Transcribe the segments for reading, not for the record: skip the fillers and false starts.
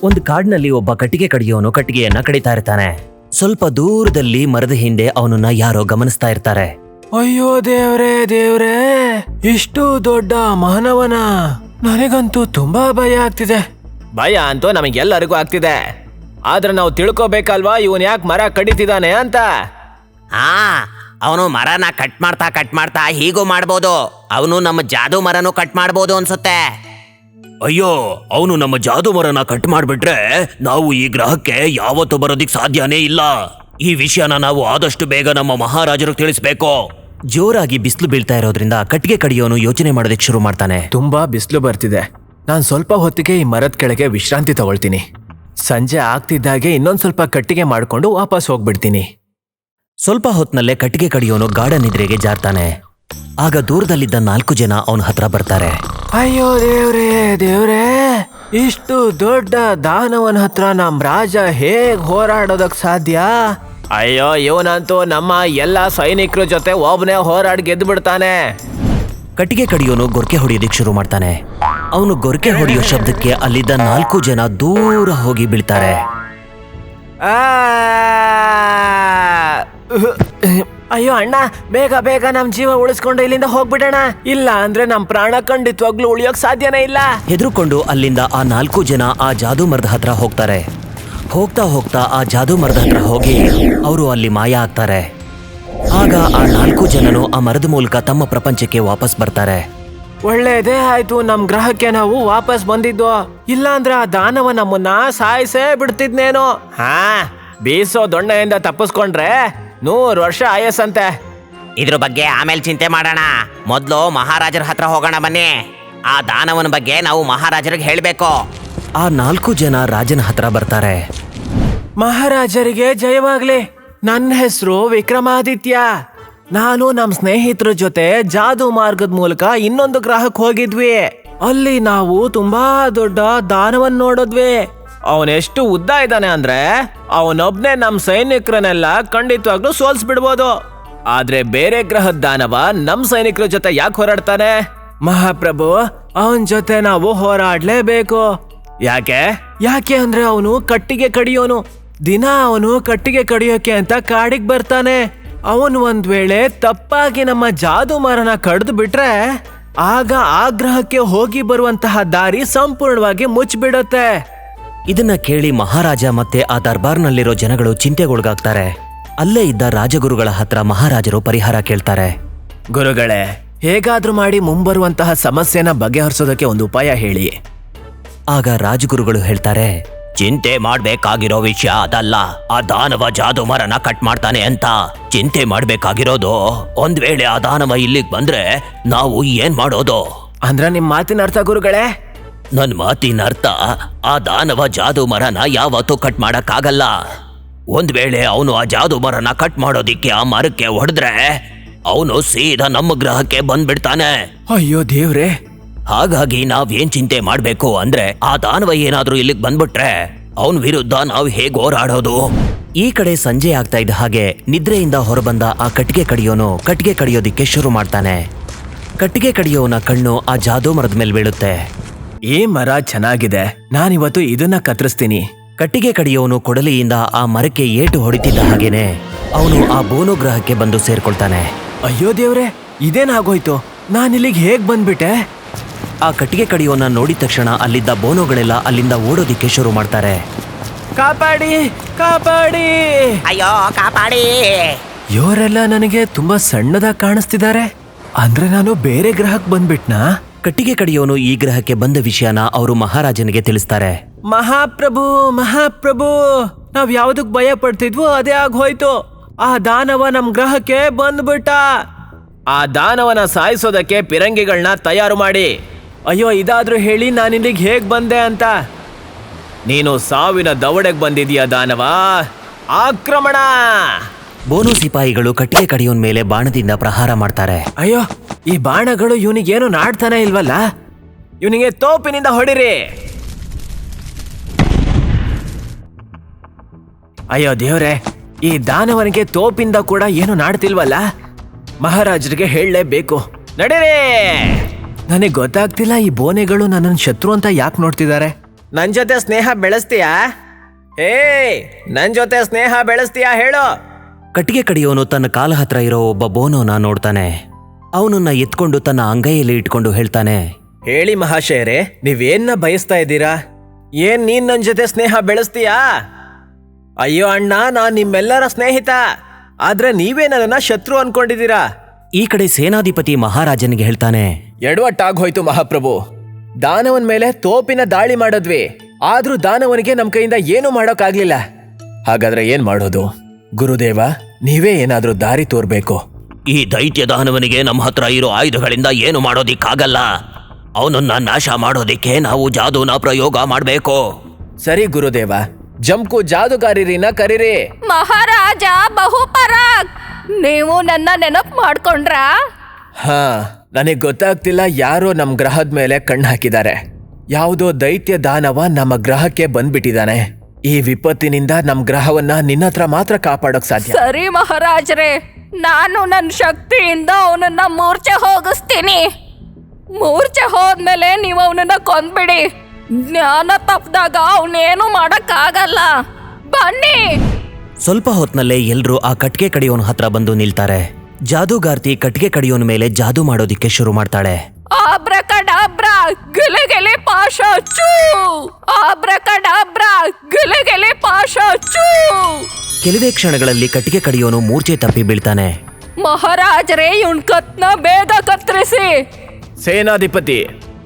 ಒಂದು ಕಾಡಿನಲ್ಲಿ ಒಬ್ಬ ಕಟ್ಟಿಗೆ ಕಡಿಯೋನು ಕಟ್ಟಿಗೆಯನ್ನ ಕಡಿತಾ ಇರ್ತಾನೆ. ಸ್ವಲ್ಪ ದೂರದಲ್ಲಿ ಮರದ ಹಿಂದೆ ಅವನನ್ನ ಯಾರೋ ಗಮನಿಸ್ತಾ ಇರ್ತಾರೆ. ಅಯ್ಯೋ ದೇವ್ರೇ ದೇವ್ರೇ, ಇಷ್ಟು ದೊಡ್ಡ ಮಾನವನ, ನನಗಂತೂ ತುಂಬಾ ಭಯ ಆಗ್ತಿದೆ. ಭಯ ಅಂತೂ ನಮಗೆಲ್ಲರಿಗೂ ಆಗ್ತಿದೆ, ಆದ್ರೆ ನಾವು ತಿಳ್ಕೊಬೇಕಲ್ವಾ ಇವನ್ ಯಾಕೆ ಮರ ಕಡಿತಿದ್ದಾನೆ ಅಂತ. ಅವನು ಮರನ ಕಟ್ ಮಾಡ್ತಾ ಹೀಗೂ ಮಾಡ್ಬೋದು. ಅವನು ನಮ್ಮ ಜಾದು ಮರನು ಕಟ್ ಮಾಡ್ಬೋದು ಅನ್ಸುತ್ತೆ. ಅಯ್ಯೋ, ಅವನು ನಮ್ಮ ಜಾದು ಮರನ ಕಟ್ ಮಾಡ್ಬಿಟ್ರೆ ನಾವು ಈ ಗ್ರಹಕ್ಕೆ ಯಾವತ್ತೂ ಬರೋದಿಕ್ ಸಾಧ್ಯನೇ ಇಲ್ಲ. ಈ ವಿಷಯನ ನಾವು ಆದಷ್ಟು ಬೇಗ ನಮ್ಮ ಮಹಾರಾಜರಿಗೆ ತಿಳಿಸ್ಬೇಕು. ಜೋರಾಗಿ ಬಿಸಿಲು ಬೀಳ್ತಾ ಇರೋದ್ರಿಂದ ಕಟ್ಟಿಗೆ ಕಡಿಯೋನು ಯೋಚನೆ ಮಾಡೋದಕ್ಕೆ ಶುರು ಮಾಡ್ತಾನೆ. ತುಂಬಾ ಬಿಸಿಲು ಬರ್ತಿದೆ, ನಾನ್ ಸ್ವಲ್ಪ ಹೊತ್ತಿಗೆ ಈ ಮರದ ಕೆಳಗೆ ವಿಶ್ರಾಂತಿ ತಗೊಳ್ತೀನಿ. ಸಂಜೆ ಆಗ್ತಿದ್ದಾಗೆ ಇನ್ನೊಂದ್ ಸ್ವಲ್ಪ ಕಟ್ಟಿಗೆ ಮಾಡ್ಕೊಂಡು ವಾಪಸ್ ಹೋಗ್ಬಿಡ್ತೀನಿ. ಸ್ವಲ್ಪ ಹೊತ್ನಲ್ಲೇ ಕಟ್ಟಿಗೆ ಕಡಿಯೋನು ಗಾಢ ನಿದ್ರೆಗೆ ಜಾರ್ತಾನೆ. ಆಗ ದೂರದಲ್ಲಿದ್ದ 4 ಜನ ಅವನ ಹತ್ರ ಬರ್ತಾರೆ. ಅಯ್ಯೋ ದೇವ್ರೇ ದೇವ್ರೇ, ಇಷ್ಟು ದೊಡ್ಡ ದಾನವನ ಹತ್ರ ನಮ್ ರಾಜ ಹೇಗ್ ಹೋರಾಡೋದಕ್ ಸಾಧ್ಯ? ಅಯ್ಯೋ, ಇವನಂತೂ ನಮ್ಮ ಎಲ್ಲಾ ಸೈನಿಕರ ಜೊತೆ ಒಬ್ಬನೇ ಹೋರಾಡಿ ಗೆದ್ದು ಬಿಡ್ತಾನೆ. ಕಟ್ಟಿಗೆ ಕಡಿಯೋನು ಗೊರ್ಕೆ ಹೊಡೆಯೋದಿಕ್ ಶುರು ಮಾಡ್ತಾನೆ. ಅವನು ಗೊರ್ಕೆ ಹೊಡೆಯೋ ಶಬ್ದಕ್ಕೆ ಅಲ್ಲಿದ್ದ 4 ಜನ ದೂರ ಹೋಗಿ ಬೀಳ್ತಾರೆ. ಅಯ್ಯೋ ಅಣ್ಣ, ಬೇಗ ಬೇಗ ನಮ್ ಜೀವ ಉಳಿಸ್ಕೊಂಡು ಇಲ್ಲಿಂದ ಹೋಗ್ಬಿಡೋಣ, ಇಲ್ಲ ಅಂದ್ರೆ ನಮ್ ಪ್ರಾಣ ಖಂಡಿತವಾಗ್ಲೂ ಉಳಿಯೋಕ್ ಸಾಧ್ಯನೇ ಇಲ್ಲ. ಹೆದರ್ಕೊಂಡು ಅಲ್ಲಿಂದ ಆ 4 ಜನ ಆ ಜಾದೂ ಮರದ ಹತ್ರ ಹೋಗ್ತಾರೆ. ಹೋಗ್ತಾ ಹೋಗ್ತಾ ಆ ಜಾದೂ ಮರದ ಹತ್ರ ಹೋಗಿ ಅವರು ಅಲ್ಲಿ ಮಾಯ ಆಗ್ತಾರೆ. ಆಗ ಆ 4 ಜನನು ಆ ಮರದ ಮೂಲಕ ತಮ್ಮ ಪ್ರಪಂಚಕ್ಕೆ ವಾಪಸ್ ಬರ್ತಾರೆ. ಒಳ್ಳೇದೇ ಆಯ್ತು, ನಮ್ ಗ್ರಹಕ್ಕೆ ನಾವು ವಾಪಸ್ ಬಂದಿದ್ದು, ಇಲ್ಲ ಅಂದ್ರೆ ಆ ದಾನವ ನಮ್ಮನ್ನ ಸಾಯಿಸೇ ಬಿಡ್ತಿದ್ನೇನೋ. ಬೀಸೋ ದೊಣ್ಣೆಯಿಂದ ತಪ್ಪಿಸ್ಕೊಂಡ್ರೆ 100 ವರ್ಷ ಆಯಸ್ಸಂತೆ. ಇದ್ರ ಬಗ್ಗೆ ಆಮೇಲೆ ಚಿಂತೆ ಮಾಡೋಣ, ಮೊದ್ಲು ಮಹಾರಾಜರ ಹತ್ರ ಹೋಗೋಣ ಬನ್ನಿ. ಆ ದಾನವನ ಬಗ್ಗೆ ನಾವು ಮಹಾರಾಜರಿಗೆ ಹೇಳ್ಬೇಕು. ಆ 4 ಜನ ರಾಜನ ಹತ್ರ ಬರ್ತಾರೆ. ಮಹಾರಾಜರಿಗೆ ಜಯವಾಗ್ಲಿ, ನನ್ನ ಹೆಸರು ವಿಕ್ರಮಾದಿತ್ಯ. ನಾನು ನಮ್ ಸ್ನೇಹಿತರ ಜೊತೆ ಜಾದೂ ಮಾರ್ಗದ ಮೂಲಕ ಇನ್ನೊಂದು ಗ್ರಹಕ್ಕೆ ಹೋಗಿದ್ವಿ. ಅಲ್ಲಿ ನಾವು ತುಂಬಾ ದೊಡ್ಡ ದಾನವನ್ ನೋಡಿದ್ವಿ. ಅವನೆಷ್ಟು ಉದ್ದ ಇದ್ದಾನೆ ಅಂದ್ರೆ ಅವನೊಬ್ನೇ ನಮ್ ಸೈನಿಕರನ್ನೆಲ್ಲ ಖಂಡಿತವಾಗ್ಲೂ ಸೋಲ್ಸ್ಬಿಡ್ಬೋದು. ಆದ್ರೆ ಬೇರೆ ಗ್ರಹದ ದಾನವ ನಮ್ ಸೈನಿಕರ ಜೊತೆ ಯಾಕೆ ಹೋರಾಡ್ತಾನೆ? ಮಹಾಪ್ರಭು, ಅವನ್ ಜೊತೆ ನಾವು ಹೋರಾಡ್ಲೇಬೇಕು. ಯಾಕೆ ಅಂದ್ರೆ ಅವನು ಕಟ್ಟಿಗೆ ಕಡಿಯೋನು. ದಿನ ಅವನು ಕಟ್ಟಿಗೆ ಕಡಿಯೋಕೆ ಅಂತ ಕಾಡಿಗೆ ಬರ್ತಾನೆ. ಅವನು ಒಂದ್ ವೇಳೆ ತಪ್ಪಾಗಿ ನಮ್ಮ ಜಾದು ಮರನ ಕಡ್ದು ಬಿಟ್ರೆ ಆಗ ಆ ಗ್ರಹಕ್ಕೆ ಹೋಗಿ ಬರುವಂತಹ ದಾರಿ ಸಂಪೂರ್ಣವಾಗಿ ಮುಚ್ಚಿಬಿಡುತ್ತೆ. ಇದನ್ನ ಕೇಳಿ ಮಹಾರಾಜ ಮತ್ತೆ ಆ ದರ್ಬಾರ್ನಲ್ಲಿರೋ ಜನಗಳು ಚಿಂತೆಗೊಳಗಾಗ್ತಾರೆ. ಅಲ್ಲೇ ಇದ್ದ ರಾಜಗುರುಗಳ ಹತ್ರ ಮಹಾರಾಜರು ಪರಿಹಾರ ಕೇಳ್ತಾರೆ. ಗುರುಗಳೇ, ಹೇಗಾದ್ರೂ ಮಾಡಿ ಮುಂಬರುವಂತಹ ಸಮಸ್ಯೆನ ಬಗೆಹರಿಸೋದಕ್ಕೆ ಒಂದು ಉಪಾಯ ಹೇಳಿ. ಆಗ ರಾಜಗುರುಗಳು ಹೇಳ್ತಾರೆ, ಚಿಂತೆ ಮಾಡ್ಬೇಕಾಗಿರೋ ವಿಷಯ ಅದಲ್ಲ, ಆ ದಾನವ ಜಾದು ಮರನ ಕಟ್ ಮಾಡ್ತಾನೆ ಅಂತ. ಚಿಂತೆ ಮಾಡ್ಬೇಕಾಗಿರೋದು ಒಂದ್ ವೇಳೆ ಆ ದಾನವ ಇಲ್ಲಿಗೆ ಬಂದ್ರೆ ನಾವು ಏನ್ ಮಾಡೋದು? ಅಂದ್ರೆ ನಿಮ್ ಮಾತಿನ ಅರ್ಥ ಗುರುಗಳೇ? ನನ್ ಮಾತಿನ ಅರ್ಥ, ಆ ದಾನವ ಜಾದು ಮರನ ಯಾವತ್ತೂ ಕಟ್ ಮಾಡಕ್ಕಾಗಲ್ಲ. ಒಂದ್ ವೇಳೆ ಅವನು ಆ ಜಾದು ಮರನ ಕಟ್ ಮಾಡೋದಿಕ್ಕೆ ಆ ಮರಕ್ಕೆ ಹೊಡೆದ್ರೆ ಅವನು ಸೀದಾ ನಮ್ಮ ಗ್ರಹಕ್ಕೆ ಬಂದ್ಬಿಡ್ತಾನೆ. ಅಯ್ಯೋ ದೇವ್ರೆ, ಹಾಗಾಗಿ ನಾವೇನ್ ಚಿಂತೆ ಮಾಡ್ಬೇಕು ಅಂದ್ರೆ ಆ ದಾನವ ಏನಾದ್ರೂ ಇಲ್ಲಿಗೆ ಬಂದ್ಬಿಟ್ರೆ ಅವನ ವಿರುದ್ಧ ನಾವು ಹೇಗ್ ಹೋರಾಡೋದು? ಈ ಕಡೆ ಸಂಜೆ ಆಗ್ತಾ ಇದ್ದ ಹಾಗೆ ನಿದ್ರೆಯಿಂದ ಹೊರಬಂದ ಆ ಕಟ್ಟಿಗೆ ಕಡಿಯೋನು ಕಟ್ಟಿಗೆ ಕಡಿಯೋದಿಕ್ಕೆ ಶುರು ಮಾಡ್ತಾನೆ. ಕಟ್ಟಿಗೆ ಕಡಿಯೋನ ಕಣ್ಣು ಆ ಜಾದೂ ಮರದ ಮೇಲೆ ಬೀಳುತ್ತೆ. ಈ ಮರ ಚೆನ್ನಾಗಿದೆ, ನಾನಿವತ್ತು ಇದನ್ನ ಕತ್ತರಿಸ್ತೀನಿ. ಕಟ್ಟಿಗೆ ಕಡಿಯೋನು ಕೊಡಲಿಯಿಂದ ಆ ಮರಕ್ಕೆ ಏಟು ಹೊಡಿತಿದ್ದ ಹಾಗೇನೆ ಅವನು ಆ ಬೋನು ಗ್ರಹಕ್ಕೆ ಬಂದು ಸೇರ್ಕೊಳ್ತಾನೆ. ಅಯ್ಯೋ ದೇವ್ರೆ, ಇದೇನಾಗೋಯ್ತು? ನಾನಿಲ್ಲಿಗೆ ಹೇಗ್ ಬಂದ್ಬಿಟ್ಟೆ? ಆ ಕಟ್ಟಿಗೆ ಕಡಿಯೋನ ನೋಡಿದ ತಕ್ಷಣ ಅಲ್ಲಿದ್ದ ಬೋನುಗಳೆಲ್ಲ ಅಲ್ಲಿಂದ ಓಡೋದಿಕ್ಕೆ ಶುರು ಮಾಡ್ತಾರೆ. ಕಾಪಾಡಿ ಕಾಪಾಡಿ, ಅಯ್ಯೋ ಕಾಪಾಡಿ! ಇವರೆಲ್ಲ ನನಗೆ ತುಂಬಾ ಸಣ್ಣದಾಗಿ ಕಾಣಿಸ್ತಿದ್ದಾರೆ. ಅಂದ್ರೆ ನಾನು ಬೇರೆ ಗ್ರಹಕ್ಕೆ ಬಂದ್ಬಿಟ್ನಾ? ಕಟ್ಟಿಗೆ ಕಡಿಯೋನು ಈ ಗ್ರಹಕ್ಕೆ ಬಂದ ವಿಷಯನ ಅವರು ಮಹಾರಾಜನಿಗೆ ತಿಳಿಸ್ತಾರೆ. ಮಹಾಪ್ರಭು ಮಹಾಪ್ರಭು, ನಾವ್ ಯಾವ್ದಕ್ ಭಯ ಪಡ್ತಿದ್ವೋ ಅದೇ ಆಗೋಯ್ತು. ಆ ದಾನವ ನಮ್ ಗ್ರಹಕ್ಕೆ ಬಂದ್ಬಿಟ್ಟ. ಆ ದಾನವನ ಸಾಯಿಸೋದಕ್ಕೆ ಪಿರಂಗಿಗಳನ್ನ ತಯಾರು ಮಾಡಿ. ಅಯ್ಯೋ, ಇದಾದ್ರೂ ಹೇಳಿ ನಾನಿಲ್ಲಿಗೆ ಹೇಗ್ ಬಂದೆ ಅಂತ. ನೀನು ಸಾವಿನ ದವಡೆಗೆ ಬಂದಿದೀಯ ದಾನವ, ಆಕ್ರಮಣ! ಬೋನು ಸಿಪಾಯಿಗಳು ಕಟ್ಟಿಗೆ ಕಡಿಯೋನ್ ಮೇಲೆ ಬಾಣದಿಂದ ಪ್ರಹಾರ ಮಾಡ್ತಾರೆ. ಅಯ್ಯೋ, ಈ ಬಾಣಗಳು ಇವನಿಗೇನು ನಾಡ್ತಾನೆ ಇಲ್ವಲ್ಲ. ಇವನಿಗೆ ತೋಪಿನಿಂದ ಹೊಡಿರಿ. ಅಯ್ಯೋ ದೇವ್ರೆ, ಈ ದಾನವನಿಗೆ ತೋಪಿಂದ ಕೂಡ ಏನು ನಾಡ್ತಿಲ್ವಲ್ಲ. ಮಹಾರಾಜರಿಗೆ ಹೇಳಲೇಬೇಕು. ನಡೀರಿ! ನನಗೆ ಗೊತ್ತಾಗ್ತಿಲ್ಲ, ಈ ಬೋನೆಗಳು ನನ್ನನ್ನು ಶತ್ರು ಅಂತ ಯಾಕೆ ನೋಡ್ತಿದ್ದಾರೆ. ನನ್ ಜೊತೆ ಸ್ನೇಹ ಬೆಳೆಸ್ತೀಯಾ? ನನ್ ಜೊತೆ ಸ್ನೇಹ ಬೆಳೆಸ್ತೀಯಾ ಹೇಳು? ಕಟ್ಟಿಗೆ ಕಡಿಯೋನು ತನ್ನ ಕಾಲ ಹತ್ರ ಇರೋ ಒಬ್ಬ ಬೋನೋನ ನೋಡ್ತಾನೆ. ಅವನನ್ನ ಎತ್ಕೊಂಡು ತನ್ನ ಅಂಗೈಯಲ್ಲಿ ಇಟ್ಕೊಂಡು ಹೇಳ್ತಾನೆ, ಹೇಳಿ ಮಹಾಶಯರೇ, ನೀವೇನ್ನ ಬಯಸ್ತಾ ಇದ್ದೀರಾ? ನೀನ್ ನನ್ ಜೊತೆ ಸ್ನೇಹ ಬೆಳೆಸ್ತೀಯಾ? ಅಯ್ಯೋ ಅಣ್ಣ, ನಾನ್ ನಿಮ್ಮೆಲ್ಲರ ಸ್ನೇಹಿತ, ಆದ್ರೆ ನೀವೇ ನನ್ನನ್ನ ಶತ್ರು ಅನ್ಕೊಂಡಿದ್ದೀರಾ. ಈ ಕಡೆ ಸೇನಾಧಿಪತಿ ಮಹಾರಾಜನಿಗೆ ಹೇಳ್ತಾನೆ, ಎಡವಟ್ಟಾಗೋಯ್ತು ಮಹಾಪ್ರಭು. ದಾನವನ್ ಮೇಲೆ ತೋಪಿನ ದಾಳಿ ಮಾಡಿದ್ವಿ, ಆದ್ರೂ ದಾನವನಿಗೆ ನಮ್ ಕೈಯಿಂದ ಏನು ಮಾಡೋಕ್ಕಾಗ್ಲಿಲ್ಲ. ಹಾಗಾದ್ರೆ ಏನ್ ಮಾಡೋದು? ಗುರುದೇವ, ನೀವೇ ಏನಾದ್ರೂ ದಾರಿ ತೋರ್ಬೇಕು. ಈ ದೈತ್ಯ ದಾನವನಿಗೆ ನಮ್ಮ ಹತ್ರ ಇರೋ ಆಯುಧಗಳಿಂದ ಏನು ಮಾಡೋದಿಕ್ಕಾಗಲ್ಲ. ಅವನನ್ನ ನಾಶ ಮಾಡೋದಿಕ್ಕೆ ನಾವು ಜಾದೂನ ಪ್ರಯೋಗ ಮಾಡ್ಬೇಕು. ಸರಿ ಗುರುದೇವ, ಜಂಕು ಜಾದುಗಾರಿರಿನ ಕರೀರಿ. ಮಹಾರಾಜ ಬಹುಪರಾಗ್, ನೀವು ನನ್ನ ನೆನಪು ಮಾಡ್ಕೊಂಡ್ರಾ? ಹಾ, ನನಗ್ ಗೊತ್ತಾಗ್ತಿಲ್ಲ, ಯಾರೋ ನಮ್ ಗ್ರಹದ ಮೇಲೆ ಕಣ್ಣು ಹಾಕಿದ್ದಾರೆ. ಯಾವುದೋ ದೈತ್ಯ ದಾನವ ನಮ್ಮ ಗ್ರಹಕ್ಕೆ ಬಂದ್ಬಿಟ್ಟಿದ್ದಾನೆ. ಈ ವಿಪತ್ತಿನಿಂದ ನಮ್ ಗ್ರಹವನ್ನ ನಿನ್ನ ಹತ್ರ ಮಾತ್ರ ಕಾಪಾಡೋಕ್ ಸಾಧ್ಯ. ಸರಿ ಮಹಾರಾಜರೇ, ನಾನು ನನ್ನ ಶಕ್ತಿಯಿಂದ ಅವನನ್ನ ಮೂರ್ಛೆ ಹೋಗಿಸ್ತೀನಿ. ಮೂರ್ಛೆ ಹೋದ್ಮೇಲೆ ನೀವು ಅವನನ್ನ ಕೊಂದ್ಬಿಡಿ. ಜ್ಞಾನ ತಪ್ಪದಾಗ ಅವನೇನು ಮಾಡಕ್ಕಾಗಲ್ಲ. ಬನ್ನಿ. ಸ್ವಲ್ಪ ಹೊತ್ನಲ್ಲೇ ಎಲ್ರೂ ಆ ಕಟ್ಗೆ ಕಡಿಯೋನ್ ಹತ್ರ ಬಂದು ನಿಲ್ತಾರೆ. ಜಾದೂಗಾರ್ತಿ ಕಟ್ಗೆ ಕಡಿಯೋನ್ ಮೇಲೆ ಜಾದೂ ಮಾಡೋದಿಕ್ಕೆ ಶುರು ಮಾಡ್ತಾಳೆ. ಆಬ್ರಕಡಾಬ್ರಾ ಗಿಲಿಗಿಲಿ ಪಾಶ ಚೂ, ಆಬ್ರಕಡಾಬ್ರಾ ಗಿಲಿಗಿಲಿ ಪಾಶ ಚೂ. ಕೆಲವೇ ಕ್ಷಣಗಳಲ್ಲಿ ಕಟ್ಟಿಗೆ ಕಡಿಯೋನು ಮೂರ್ಛೆ ತಪ್ಪಿ ಬೀಳ್ತಾನೆ. ಮಹಾರಾಜರೇ, ಇವನ್ ಕತ್ನ ಬೇಗ ಕತ್ತರಿಸಿ. ಸೇನಾಧಿಪತಿ,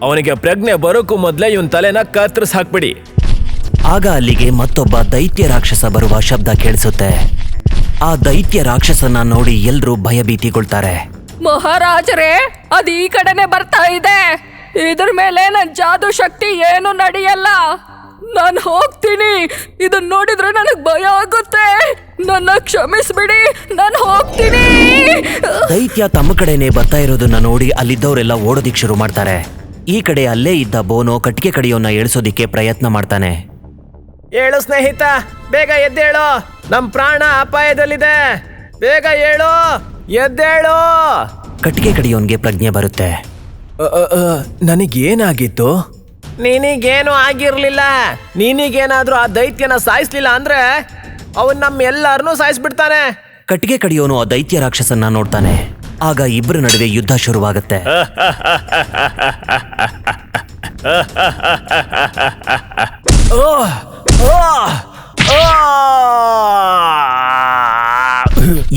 ಅವನಿಗೆ ಪ್ರಜ್ಞೆ ಬರೋಕ್ಕೂ ಮೊದ್ಲೇ ಇವನ್ ತಲೆನ ಕತ್ತರಿಸ್ ಹಾಕ್ಬಿಡಿ. ಆಗ ಅಲ್ಲಿಗೆ ಮತ್ತೊಬ್ಬ ದೈತ್ಯ ರಾಕ್ಷಸ ಬರುವ ಶಬ್ದ ಕೇಳಿಸುತ್ತೆ. ಆ ದೈತ್ಯ ರಾಕ್ಷಸನ್ನ ನೋಡಿ ಎಲ್ರೂ ಭಯಭೀತಿಗೊಳ್ತಾರೆ. ಮಹಾರಾಜರೇ, ಅದು ಈ ಕಡೆನೆ ಬರ್ತಾ ಇದೆ. ಇದ್ರ ಮೇಲೆ ನನ್ ಜಾದೂ ಶಕ್ತಿ ಏನು ನಡೆಯಲ್ಲ. ನಾನು ಹೋಗ್ತೀನಿ. ಇದನ್ನ ನೋಡಿದ್ರೆ ನನಗ್ ಭಯ ಆಗುತ್ತೆ. ನನ್ನ ಕ್ಷಮಿಸ್ಬಿಡಿ, ನಾನು ಹೋಗ್ತೀನಿ. ದೈತ್ಯ ತಮ್ಮ ಕಡೆನೆ ಬರ್ತಾ ಇರೋದನ್ನ ನೋಡಿ ಅಲ್ಲಿದ್ದವರೆಲ್ಲ ಓಡೋದಿಕ್ ಶುರು ಮಾಡ್ತಾರೆ. ಈ ಕಡೆ ಅಲ್ಲೇ ಇದ್ದ ಬೋನೋ ಕಟ್ಟಿಗೆ ಕಡಿಯೋನ್ನ ಎಳಿಸೋದಿಕ್ಕೆ ಪ್ರಯತ್ನ ಮಾಡ್ತಾನೆ. ಹೇಳು ಸ್ನೇಹಿತ, ಬೇಗ ಎದ್ದೇಳು, ನಮ್ ಪ್ರಾಣ ಅಪಾಯದಲ್ಲಿದೆ. ಬೇಗ ಹೇಳು, ಎದ್ದೇಳು. ಕಟ್ಟಿಗೆ ಕಡಿಯೋನ್ಗೆ ಪ್ರಜ್ಞೆ ಬರುತ್ತೆ. ನನಗೇನಾಗಿತ್ತು? ನಿನಗೇನು ಆಗಿರ್ಲಿಲ್ಲ. ನಿನಗೇನಾದ್ರೂ ಆ ದೈತ್ಯನ ಸಾಯಿಸ್ಲಿಲ್ಲ ಅಂದ್ರೆ ಅವನ್ ನಮ್ಮೆಲ್ಲರನ್ನೂ ಸಾಯಿಸ್ಬಿಡ್ತಾನೆ. ಕಟ್ಟಿಗೆ ಕಡಿಯೋನು ಆ ದೈತ್ಯ ರಾಕ್ಷಸನ್ನ ನೋಡ್ತಾನೆ. ಆಗ ಇಬ್ಬರ ನಡುವೆ ಯುದ್ಧ ಶುರುವಾಗುತ್ತೆ.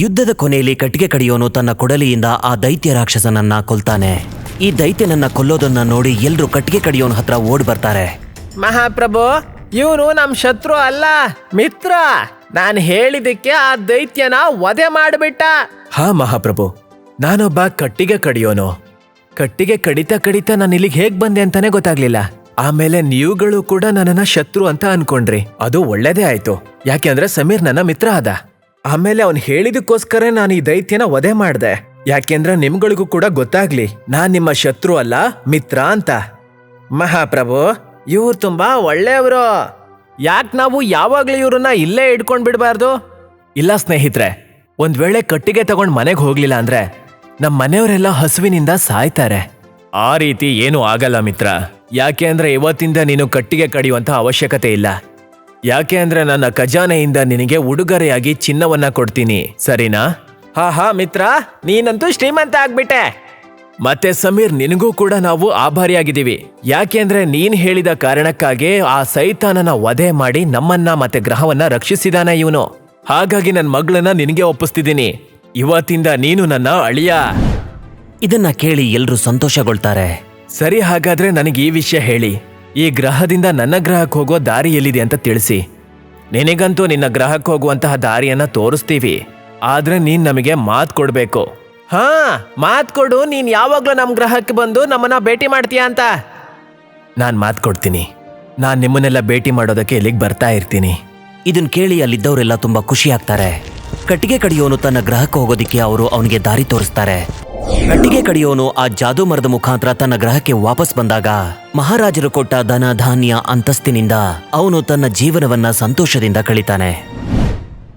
ಯುದ್ಧದ ಕೊನೆಯಲ್ಲಿ ಕಟ್ಟಿಗೆ ಕಡಿಯೋನು ತನ್ನ ಕೊಡಲಿಯಿಂದ ಆ ದೈತ್ಯ ರಾಕ್ಷಸನನ್ನ ಕೊಲ್ತಾನೆ. ಈ ದೈತ್ಯನನ್ನ ಕೊಲ್ಲೋದನ್ನ ನೋಡಿ ಎಲ್ರೂ ಕಟ್ಟಿಗೆ ಕಡಿಯೋನ್ ಹತ್ರ ಓಡ್ ಬರ್ತಾರೆ. ಮಹಾಪ್ರಭು, ಇವನು ನಮ್ ಶತ್ರು ಅಲ್ಲ, ಮಿತ್ರ. ನಾನ್ ಹೇಳಿದಕ್ಕೆ ಆ ದೈತ್ಯನ ವಧೆ ಮಾಡ್ಬಿಟ್ಟ. ಹಾ ಮಹಾಪ್ರಭು, ನಾನೊಬ್ಬ ಕಟ್ಟಿಗೆ ಕಡಿಯೋನು. ಕಟ್ಟಿಗೆ ಕಡಿತಾ ನಾನು ಇಲ್ಲಿಗೆ ಹೇಗ್ ಬಂದೆ ಅಂತಾನೆ ಗೊತ್ತಾಗ್ಲಿಲ್ಲ. ಆಮೇಲೆ ನೀವುಗಳು ಕೂಡ ನನ್ನನ್ನ ಶತ್ರು ಅಂತ ಅನ್ಕೊಂಡ್ರಿ. ಅದು ಒಳ್ಳೇದೇ ಆಯ್ತು, ಯಾಕೆಂದ್ರೆ ಸಮೀರ್ ನನ್ನ ಮಿತ್ರ ಆದ. ಆಮೇಲೆ ಅವನ್ ಹೇಳಿದಕ್ಕೋಸ್ಕರ ನಾನು ಈ ದೈತ್ಯನ ವಧೆ ಮಾಡ್ದೆ, ಯಾಕೆಂದ್ರೆ ನಿಮ್ಗಳಿಗೂ ಕೂಡ ಗೊತ್ತಾಗ್ಲಿ ನಾನ್ ನಿಮ್ಮ ಶತ್ರು ಅಲ್ಲ, ಮಿತ್ರ ಅಂತ. ಮಹಾಪ್ರಭು, ಇವ್ರು ತುಂಬಾ ಒಳ್ಳೆಯವರು. ಯಾಕೆ ನಾವು ಯಾವಾಗ್ಲೂ ಇವ್ರನ್ನ ಇಲ್ಲೇ ಇಟ್ಕೊಂಡ್ ಬಿಡ್ಬಾರ್ದು? ಇಲ್ಲ ಸ್ನೇಹಿತರೆ, ಒಂದ್ ವೇಳೆ ಕಟ್ಟಿಗೆ ತಗೊಂಡ್ ಮನೆಗೆ ಹೋಗ್ಲಿಲ್ಲ ಅಂದ್ರೆ ನಮ್ ಮನೆಯವರೆಲ್ಲ ಹಸುವಿನಿಂದ ಸಾಯ್ತಾರೆ. ಆ ರೀತಿ ಏನು ಆಗಲ್ಲ ಮಿತ್ರ. ಯಾಕೆ ಅಂದ್ರೆ ಇವತ್ತಿಂದ ನೀನು ಕಟ್ಟಿಗೆ ಕಡಿಯುವಂತ ಅವಶ್ಯಕತೆ ಇಲ್ಲ. ಯಾಕೆ ಅಂದ್ರೆ ನನ್ನ ಖಜಾನೆಯಿಂದ ನಿನಗೆ ಉಡುಗೊರೆಯಾಗಿ ಚಿನ್ನವನ್ನ ಕೊಡ್ತೀನಿ, ಸರಿನಾ? ಹಾ ಮಿತ್ರ, ನೀನಂತೂ ಶ್ರೀಮಂತ ಆಗ್ಬಿಟ್ಟೆ. ಮತ್ತೆ ಸಮೀರ್, ನಿನಗೂ ಕೂಡ ನಾವು ಆಭಾರಿಯಾಗಿದ್ದೀವಿ. ಯಾಕೆಂದ್ರೆ ನೀನ್ ಹೇಳಿದ ಕಾರಣಕ್ಕಾಗಿ ಆ ಸೈತಾನನ ವಧೆ ಮಾಡಿ ನಮ್ಮನ್ನ ಮತ್ತೆ ಗ್ರಹವನ್ನ ರಕ್ಷಿಸಿದಾನ ಇವನು. ಹಾಗಾಗಿ ನನ್ನ ಮಗಳನ್ನ ನಿನಗೆ ಒಪ್ಪಿಸ್ತಿದ್ದೀನಿ. ಇವತ್ತಿಂದ ನೀನು ನನ್ನ ಅಳಿಯ. ಇದನ್ನ ಕೇಳಿ ಎಲ್ರೂ ಸಂತೋಷಗೊಳ್ತಾರೆ. ಸರಿ, ಹಾಗಾದ್ರೆ ನನಗೆ ಈ ವಿಷಯ ಹೇಳಿ. ಈ ಗ್ರಹದಿಂದ ನನ್ನ ಗ್ರಹಕ್ಕೆ ಹೋಗೋ ದಾರಿ ಎಲ್ಲಿದೆ ಅಂತ ತಿಳಿಸಿ. ನಿನಗಂತೂ ನಿನ್ನ ಗ್ರಹಕ್ಕೆ ಹೋಗುವಂತಹ ದಾರಿಯನ್ನ ತೋರಿಸ್ತೀವಿ. ಆದ್ರೆ ನೀನ್ ನಮಗೆ ಮಾತ್ ಕೊಡ್ಬೇಕು. ಹಾ, ಮಾತ್ ಕೊಡು. ನೀನ್ ಯಾವಾಗ್ಲೂ ನಮ್ ಗ್ರಹಕ್ಕೆ ಬಂದು ನಮ್ಮನ್ನ ಭೇಟಿ ಮಾಡ್ತೀಯ ಅಂತ. ನಾನ್ ಮಾತ್ ಕೊಡ್ತೀನಿ. ನಾನ್ ನಿಮ್ಮನ್ನೆಲ್ಲ ಭೇಟಿ ಮಾಡೋದಕ್ಕೆ ಇಲ್ಲಿಗೆ ಬರ್ತಾ ಇರ್ತೀನಿ. ಇದನ್ ಕೇಳಿ ಅಲ್ಲಿದ್ದವರೆಲ್ಲ ತುಂಬಾ ಖುಷಿ ಆಗ್ತಾರೆ. ಕಟ್ಟಿಗೆ ಕಡಿಯೋನು ತನ್ನ ಗ್ರಹಕ್ಕೆ ಹೋಗೋದಿಕ್ಕೆ ಅವರು ಅವನಿಗೆ ದಾರಿ ತೋರಿಸ್ತಾರೆ. ಕಟ್ಟಿಗೆ ಕಡಿಯೋನು ಆ ಜಾದೂ ಮರದ ಮುಖಾಂತರ ತನ್ನ ಗ್ರಹಕ್ಕೆ ವಾಪಸ್ ಬಂದಾಗ ಮಹಾರಾಜರು ಕೊಟ್ಟ ಧನ ಧಾನ್ಯ ಅಂತಸ್ತಿನಿಂದ ಅವನು ತನ್ನ ಜೀವನವನ್ನ ಸಂತೋಷದಿಂದ ಕಳೀತಾನೆ.